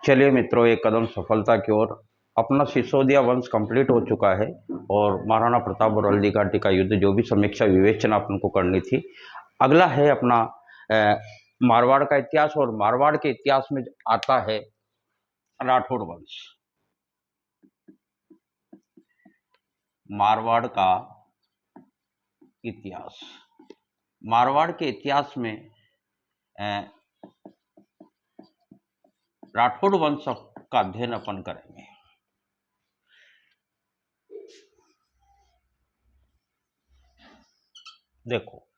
चलिए मित्रों, एक कदम सफलता की ओर। अपना सिसोदिया वंश कंप्लीट हो चुका है और महाराणा प्रताप और हल्दी घाटी का युद्ध जो भी समीक्षा विवेचना अपन को करनी थी, अगला है अपना मारवाड़ का इतिहास। और मारवाड़ के इतिहास में आता है राठौड़ वंश। मारवाड़ का इतिहास, मारवाड़ के इतिहास में राठौड़ वंश का अध्ययन अपन करेंगे। देखो,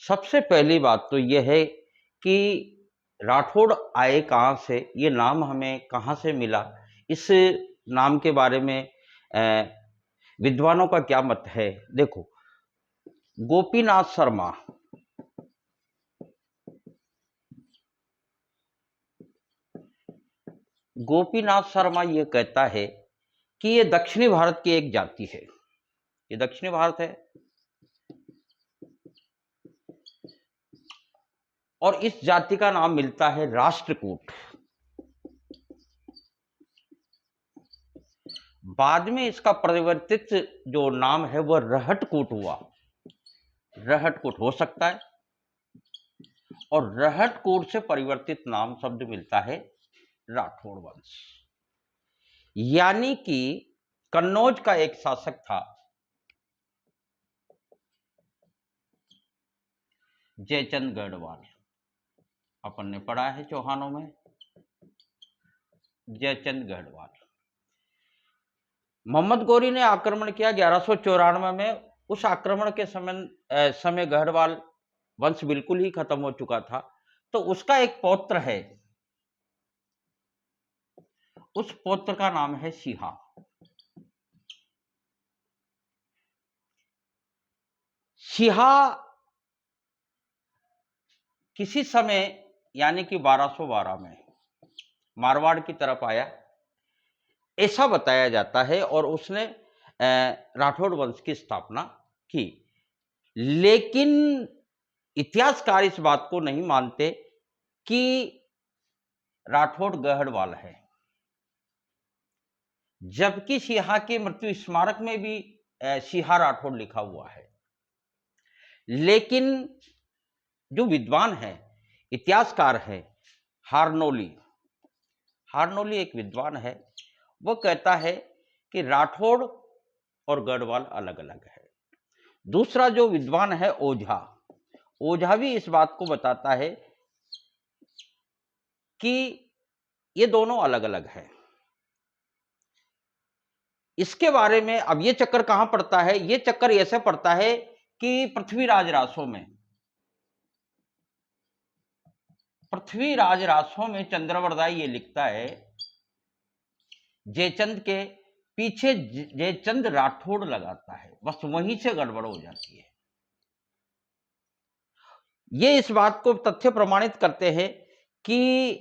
सबसे पहली बात तो यह है कि राठौड़ आए कहाँ से, ये नाम हमें कहाँ से मिला, इस नाम के बारे में विद्वानों का क्या मत है। देखो, गोपीनाथ शर्मा ये कहता है कि ये दक्षिणी भारत की एक जाति है। ये दक्षिणी भारत है और इस जाति का नाम मिलता है राष्ट्रकूट। बाद में इसका परिवर्तित जो नाम है वह रहटकूट हुआ। रहटकूट हो सकता है और रहटकूट से परिवर्तित नाम शब्द मिलता है राठौड़ वंश। यानी कि कन्नौज का एक शासक था जयचंद गढ़वाल, अपन ने पढ़ा है चौहानों में। जयचंद गढ़वाल, मोहम्मद गौरी ने आक्रमण किया 1194 में। उस आक्रमण के समय गढ़वाल वंश बिल्कुल ही खत्म हो चुका था। तो उसका एक पौत्र है, उस पौत्र का नाम है सिहा। सिहा किसी समय यानी कि 1212 में मारवाड़ की तरफ आया, ऐसा बताया जाता है, और उसने राठौड़ वंश की स्थापना की। लेकिन इतिहासकार इस बात को नहीं मानते कि राठौड़ गढ़वाल है, जबकि सिहा के मृत्यु स्मारक में भी सिहा राठौड़ लिखा हुआ है। लेकिन जो विद्वान है, इतिहासकार है हारनोली एक विद्वान है, वो कहता है कि राठौड़ और गढ़वाल अलग अलग है। दूसरा जो विद्वान है ओझा भी इस बात को बताता है कि ये दोनों अलग अलग है। इसके बारे में अब ये चक्कर कहां पड़ता है? ये चक्कर ऐसे पड़ता है कि पृथ्वीराज रासों में चंद्रवरदाई ये लिखता है, जयचंद के पीछे जयचंद राठौड़ लगाता है, बस वहीं से गड़बड़ हो जाती है। ये इस बात को तथ्य प्रमाणित करते हैं कि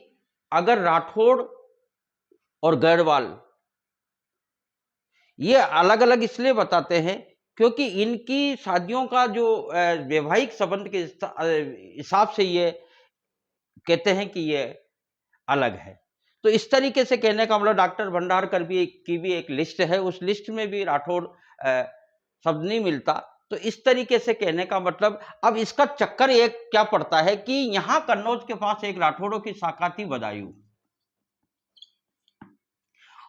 अगर राठौड़ और गढ़वाल ये अलग अलग इसलिए बताते हैं क्योंकि इनकी शादियों का जो वैवाहिक संबंध के हिसाब से ये कहते हैं कि ये अलग है। तो इस तरीके से कहने का मतलब डॉक्टर भंडारकर की भी एक लिस्ट है, उस लिस्ट में भी राठौड़ शब्द नहीं मिलता। तो इस तरीके से कहने का मतलब, अब इसका चक्कर एक क्या पड़ता है कि यहां कन्नौज के पास एक राठौड़ों की शाखा थी बदायूं।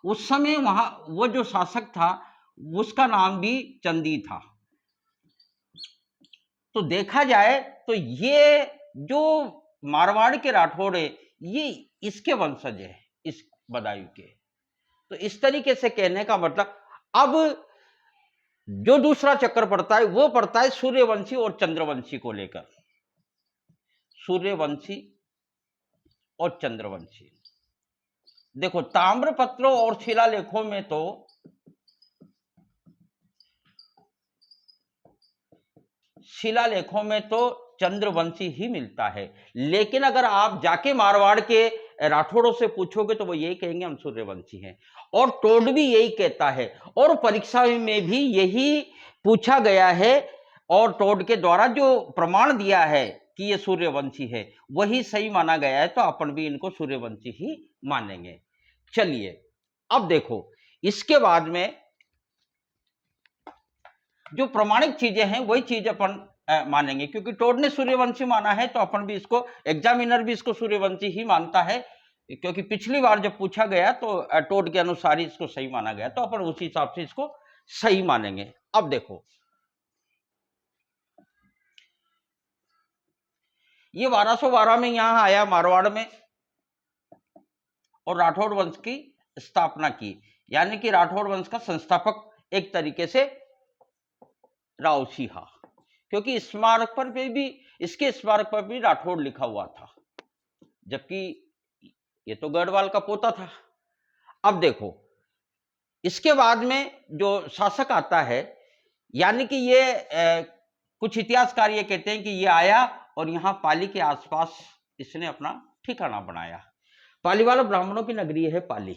उस समय वहां वो जो शासक था उसका नाम भी चंदी था। तो देखा जाए तो ये जो मारवाड़ के राठौड़ है ये इसके वंशज है, इस बदायूं के। तो इस तरीके से कहने का मतलब, अब जो दूसरा चक्कर पड़ता है वो पड़ता है सूर्यवंशी और चंद्रवंशी को लेकर। सूर्यवंशी और चंद्रवंशी, देखो ताम्रपत्रों और शिलालेखों में तो चंद्रवंशी ही मिलता है। लेकिन अगर आप जाके मारवाड़ के राठौड़ों से पूछोगे तो वो यही कहेंगे हम सूर्यवंशी हैं, और टोड भी यही कहता है, और परीक्षा में भी यही पूछा गया है, और टोड के द्वारा जो प्रमाण दिया है कि ये सूर्यवंशी है वही सही माना गया है। तो अपन भी इनको सूर्यवंशी ही मानेंगे। चलिए अब देखो, इसके बाद में जो प्रमाणिक चीजें हैं वही चीज अपन मानेंगे, क्योंकि टोड ने सूर्यवंशी माना है तो अपन भी इसको, एग्जामिनर भी इसको सूर्यवंशी ही मानता है, क्योंकि पिछली बार जब पूछा गया तो टोड के अनुसार ही इसको सही माना गया, तो अपन उसी हिसाब से इसको सही मानेंगे। अब देखो, ये 1212 में यहां आया मारवाड़ में और राठौड़ वंश की स्थापना की, यानी कि राठौड़ वंश का संस्थापक एक तरीके से राव सिंहा, क्योंकि स्मारक पर भी, इसके स्मारक पर भी राठौड़ लिखा हुआ था, जबकि ये तो गढ़वाल का पोता था। अब देखो, इसके बाद में जो शासक आता है, यानी कि ये कुछ इतिहासकार ये कहते हैं कि ये आया और यहाँ पाली के आसपास इसने अपना ठिकाना बनाया। पाली वाला ब्राह्मणों की नगरी है पाली।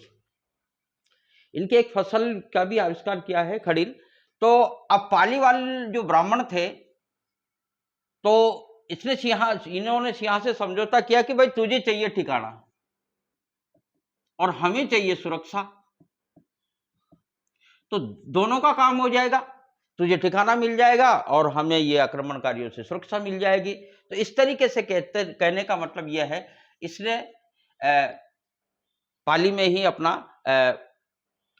इनके एक फसल का भी आविष्कार किया है, खड़ील। तो अब पाली वाले जो ब्राह्मण थे, तो इन्होंने सिंहा से समझौता किया कि भाई तुझे चाहिए ठिकाना और हमें चाहिए सुरक्षा, तो दोनों का काम हो जाएगा, तुझे ठिकाना मिल जाएगा और हमें ये आक्रमणकारियों से सुरक्षा मिल जाएगी। तो इस तरीके से कहने का मतलब यह है, इसने पाली में ही अपना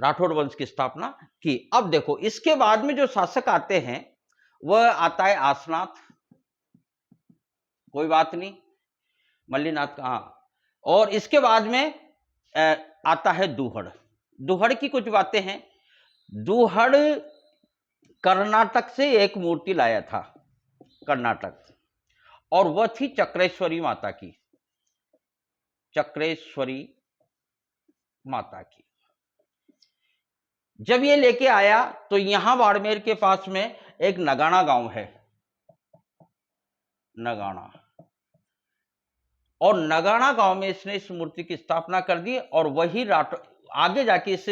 राठौड़ वंश की स्थापना की। अब देखो, इसके बाद में जो शासक आते हैं वह आता है आसनाथ, कोई बात नहीं, मल्लीनाथ का, हाँ। और इसके बाद में आता है दूहड़। दूहड़ की कुछ बातें हैं। दूहड़ कर्नाटक से एक मूर्ति लाया था, कर्नाटक, और वह थी चक्रेश्वरी माता की, चक्रेश्वरी माता की। जब ये लेके आया तो यहां बाड़मेर के पास में एक नगाना गांव है, नगाना, और नगाना गांव में इसने इस मूर्ति की स्थापना कर दी, और वही आगे जाके इस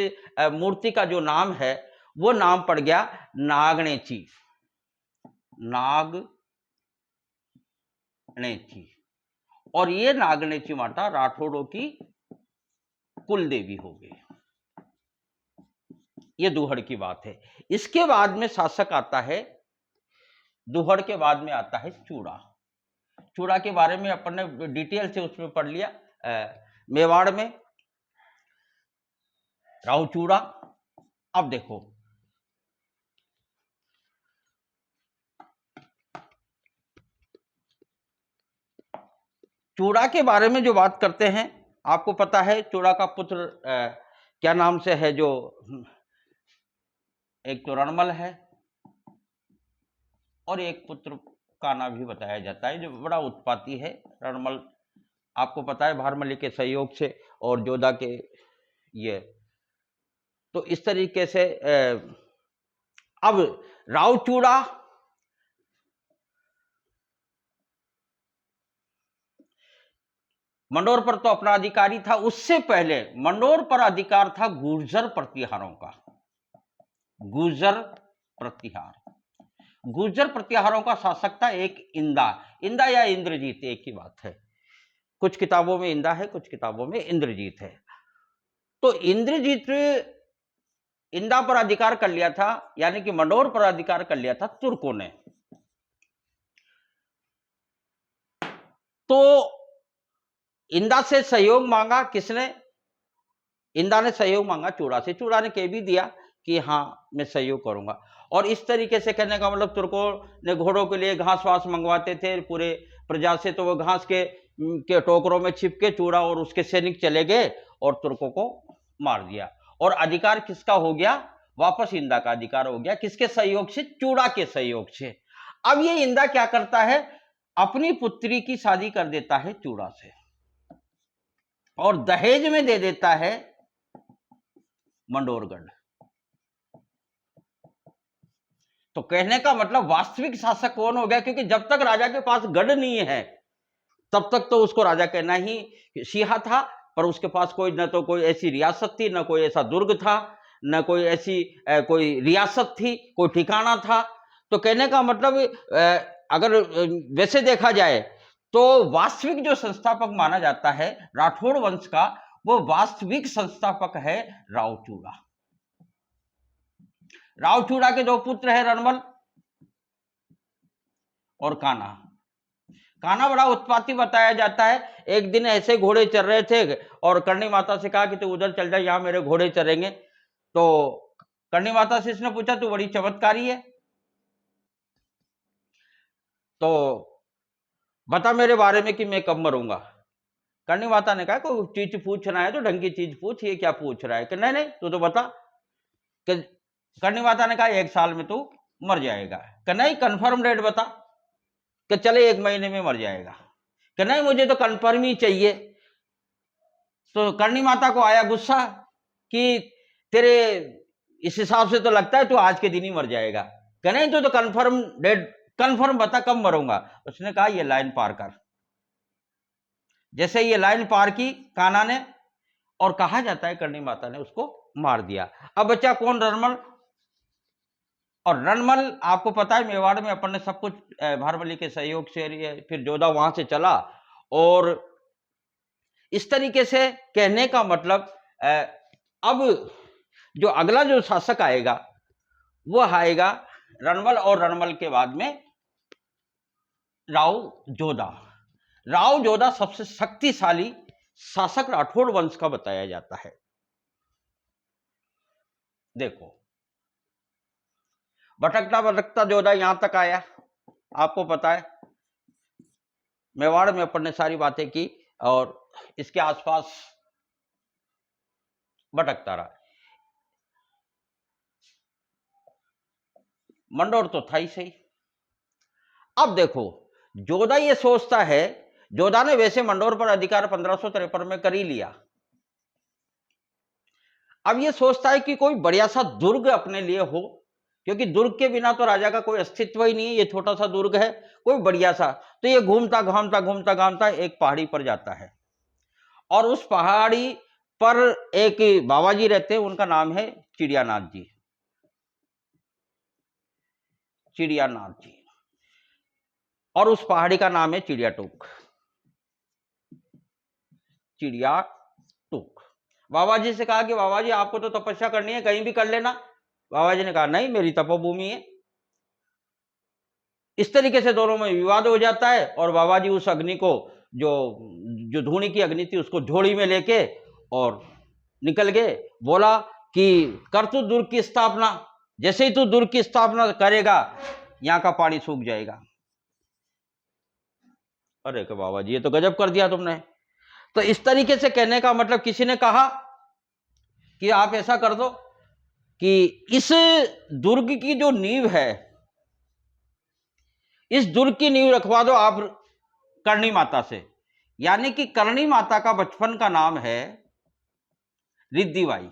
मूर्ति का जो नाम है वो नाम पड़ गया नागणेची, नागणेची। और ये नागणेची माता राठौड़ों की कुल देवी हो गई। ये दूहड़ की बात है। इसके बाद में शासक आता है, दूहड़ के बाद में आता है चूड़ा। चूड़ा के बारे में अपन ने डिटेल से उसमें पढ़ लिया, मेवाड़ में राव चूड़ा। अब देखो, चूड़ा के बारे में जो बात करते हैं, आपको पता है चूड़ा का पुत्र क्या नाम से है, जो एक तो रणमल है और एक पुत्र का नाम भी बताया जाता है जो बड़ा उत्पाती है। रणमल आपको पता है भारमली के सहयोग से और जोधा के ये, तो इस तरीके से अब राव चूड़ा मंडोर पर तो अपना अधिकारी था, उससे पहले मंडोर पर अधिकार था गुर्जर प्रतिहारों का। गुर्जर प्रतिहार, गुर्जर प्रतिहारों का शासक था एक इंदा, इंदा या इंद्रजीत, एक ही बात है। कुछ किताबों में इंदा है, कुछ किताबों में इंद्रजीत है। तो इंद्रजीत इंदा पर अधिकार कर लिया था, यानी कि मंडोर पर अधिकार कर लिया था तुर्कों ने। तो इंदा से सहयोग मांगा किसने? इंदा ने सहयोग मांगा चूड़ा से। चूड़ा ने कह भी दिया कि हाँ मैं सहयोग करूंगा। और इस तरीके से कहने का मतलब तुर्कों ने घोड़ों के लिए घास वास मंगवाते थे पूरे प्रजा से, तो वो घास के टोकरों में छिप के चूड़ा और उसके सैनिक चले गए और तुर्कों को मार दिया। और अधिकार किसका हो गया? वापस इंदा का अधिकार हो गया। किसके सहयोग से? चूड़ा के सहयोग से। अब ये इंदा क्या करता है? अपनी पुत्री की शादी कर देता है चूड़ा से और दहेज में दे देता है मंडोरगढ़। तो कहने का मतलब वास्तविक शासक कौन हो गया? क्योंकि जब तक राजा के पास गढ़ नहीं है तब तक तो उसको राजा कहना ही सिंहा था, पर उसके पास कोई न तो कोई ऐसी रियासत थी, न कोई ऐसा दुर्ग था, न कोई ऐसी कोई रियासत थी, कोई ठिकाना था। तो कहने का मतलब अगर वैसे देखा जाए तो वास्तविक जो संस्थापक माना जाता है राठौड़ वंश का, वो वास्तविक संस्थापक है रावचूड़ा। रावचूड़ा के दो पुत्र है, रणमल और कान्हा। कान्हा बड़ा उत्पाती बताया जाता है। एक दिन ऐसे घोड़े चल रहे थे और करणी माता से कहा कि तू उधर चल जा, यहां मेरे घोड़े चलेंगे। तो करणी माता से इसने पूछा तू बड़ी चमत्कारी है, तो बता मेरे बारे में कि मैं कब मरूंगा। करणी माता ने कहा कोई चीज पूछना है तो ढंग की चीज पूछ, ये क्या पूछ रहा है कि नहीं नहीं तू तो बता। कि करणी माता ने कहा 1 साल में तू मर जाएगा। कि नहीं कंफर्म डेट बता। कि चले 1 महीने में मर जाएगा। कि नहीं मुझे तो कंफर्म ही चाहिए। तो करणी माता को आया गुस्सा कि तेरे इस हिसाब से तो लगता है तू आज के दिन ही मर जाएगा। कि नहीं तू तो कंफर्म डेट, कंफर्म बता कब मरूंगा। उसने कहा ये लाइन पार कर। जैसे ये लाइन पार की कान्हा ने, और कहा जाता है करणी माता ने उसको मार दिया। अब बच्चा कौन? रणमल। और रणमल आपको पता है मेवाड़ में अपन ने सब कुछ भारवली के सहयोग से, फिर जोधा वहां से चला। और इस तरीके से कहने का मतलब अब जो अगला जो शासक आएगा वो आएगा रणमल, और रणमल के बाद में राव जोधा। राव जोधा सबसे शक्तिशाली शासक राठौड़ वंश का बताया जाता है। देखो भटकता भटकता जोधा यहां तक आया, आपको पता है मेवाड़ में अपन ने सारी बातें की और इसके आसपास भटकता रहा। मंडोर तो था ही सही। अब देखो जोधा ये सोचता है, जोधा ने वैसे मंडोर पर अधिकार 1553 में कर ही लिया। अब ये सोचता है कि कोई बढ़िया सा दुर्ग अपने लिए हो, क्योंकि दुर्ग के बिना तो राजा का कोई अस्तित्व ही नहीं है। ये छोटा सा दुर्ग है, कोई बढ़िया सा। तो ये घूमता घामता घूमता घामता एक पहाड़ी पर जाता है, और उस पहाड़ी पर एक बाबा जी रहते हैं, उनका नाम है चिड़ियानाथ जी। चिड़ियानाथ जी, और उस पहाड़ी का नाम है चिड़िया टूक। चिड़िया टूक। बाबा जी से कहा कि बाबा जी आपको तो तपस्या करनी है, कहीं भी कर लेना। बाबा जी ने कहा नहीं, मेरी तपोभूमि है। इस तरीके से दोनों में विवाद हो जाता है, और बाबा जी उस अग्नि को, जो धूनी की अग्नि थी, उसको झोली में लेके और निकल गए। बोला कि कर तू दुर्ग की स्थापना, जैसे ही तू दुर्ग की स्थापना करेगा यहां का पानी सूख जाएगा। अरे कि बाबा जी ये तो गजब कर दिया तुमने। तो इस तरीके से कहने का मतलब किसी ने कहा कि आप ऐसा कर दो कि इस दुर्ग की जो नींव है, इस दुर्ग की नींव रखवा दो आप करणी माता से। यानी कि करणी माता का बचपन का नाम है रिद्धिबाई।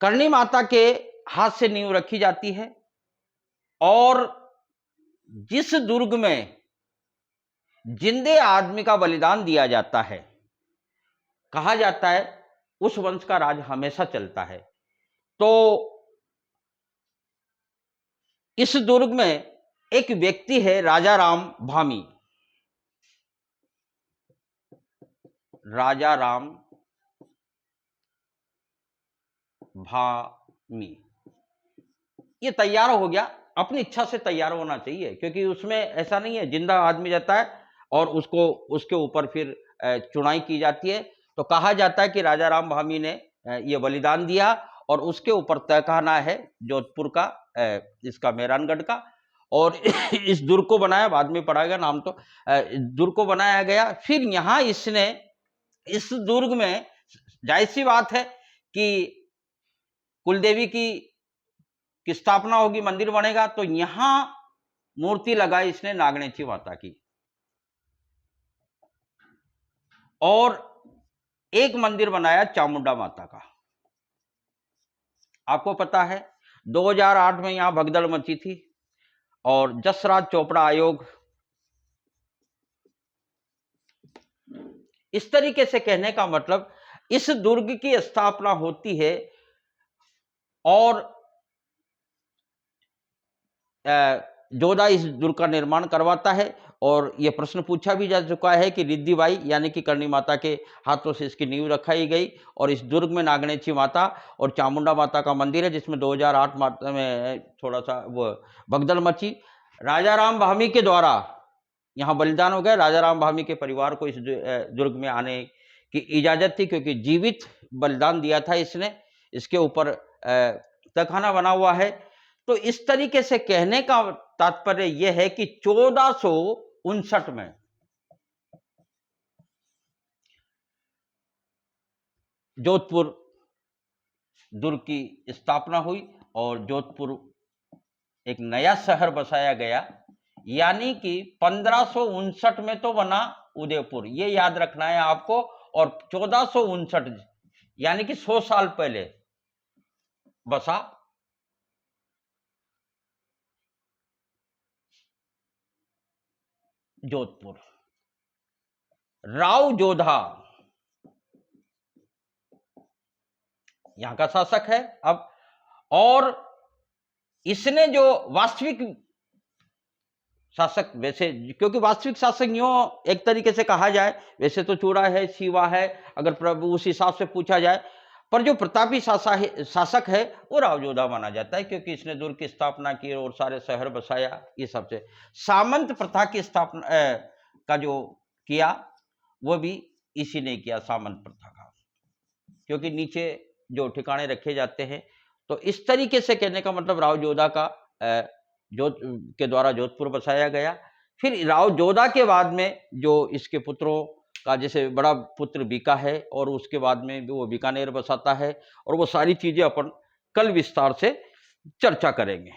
करणी माता के हाथ से नींव रखी जाती है, और जिस दुर्ग में जिंदे आदमी का बलिदान दिया जाता है, कहा जाता है उस वंश का राज हमेशा चलता है। तो इस दुर्ग में एक व्यक्ति है राजा राम भामी। राजा राम भामी ये तैयार हो गया, अपनी इच्छा से तैयार होना चाहिए, क्योंकि उसमें ऐसा नहीं है जिंदा आदमी जाता है और उसको उसके ऊपर फिर चुनाई की जाती है। तो कहा जाता है कि राजा राम भामी ने ये बलिदान दिया, और उसके ऊपर तहखाना है जोधपुर का, इसका मेहरानगढ़ का। और इस दुर्ग को बनाया, बाद में पढ़ाएगा नाम, तो दुर्ग को बनाया गया। फिर यहाँ इसने इस दुर्ग में जाहिर सी बात है कि कुलदेवी की स्थापना होगी, मंदिर बनेगा। तो यहां मूर्ति लगाई इसने नागणेची माता की, और एक मंदिर बनाया चामुंडा माता का। आपको पता है 2008 में यहां भगदड़ मची थी, और जसराज चोपड़ा आयोग, इस तरीके से कहने का मतलब इस दुर्ग की स्थापना होती है, और जोधा इस दुर्ग का निर्माण करवाता है, और ये प्रश्न पूछा भी जा चुका है कि रिद्धि बाई यानी कि करणी माता के हाथों से इसकी नींव रखाई गई और इस दुर्ग में नागणेची माता और चामुंडा माता का मंदिर है, जिसमें 2008 में थोड़ा सा वो भगदड़ मची। राजा राम भामी के द्वारा यहाँ बलिदान हो गया। राजा राम भामी के परिवार को इस दुर्ग में आने की इजाजत थी, क्योंकि जीवित बलिदान दिया था इसने। इसके ऊपर तहखाना बना हुआ है। तो इस तरीके से कहने का तात्पर्य यह है कि 1459 में जोधपुर दुर्ग की स्थापना हुई और जोधपुर एक नया शहर बसाया गया, यानी कि 1559 में तो बना उदयपुर, ये याद रखना है आपको। और 1459 यानी कि 100 साल पहले बसा जोधपुर। राव जोधा यहां का शासक है अब, और इसने जो वास्तविक शासक, वैसे क्योंकि वास्तविक शासक यूं एक तरीके से कहा जाए, वैसे तो चूड़ा है, सीवा है, अगर प्रभु उस हिसाब से पूछा जाए, पर जो प्रतापी शासक है वो राव जोधा माना जाता है, क्योंकि इसने दुर्ग की स्थापना की और सारे शहर बसाया। ये सबसे सामंत प्रथा की स्थापना का जो किया वो भी इसी ने किया, सामंत प्रथा का, क्योंकि नीचे जो ठिकाने रखे जाते हैं। तो इस तरीके से कहने का मतलब राव जोधा का के द्वारा जोधपुर बसाया गया। फिर राव जोधा के बाद में जो इसके पुत्रों का, जैसे बड़ा पुत्र बीका है और उसके बाद में वो बीकानेर बसाता है, और वो सारी चीजें अपन कल विस्तार से चर्चा करेंगे।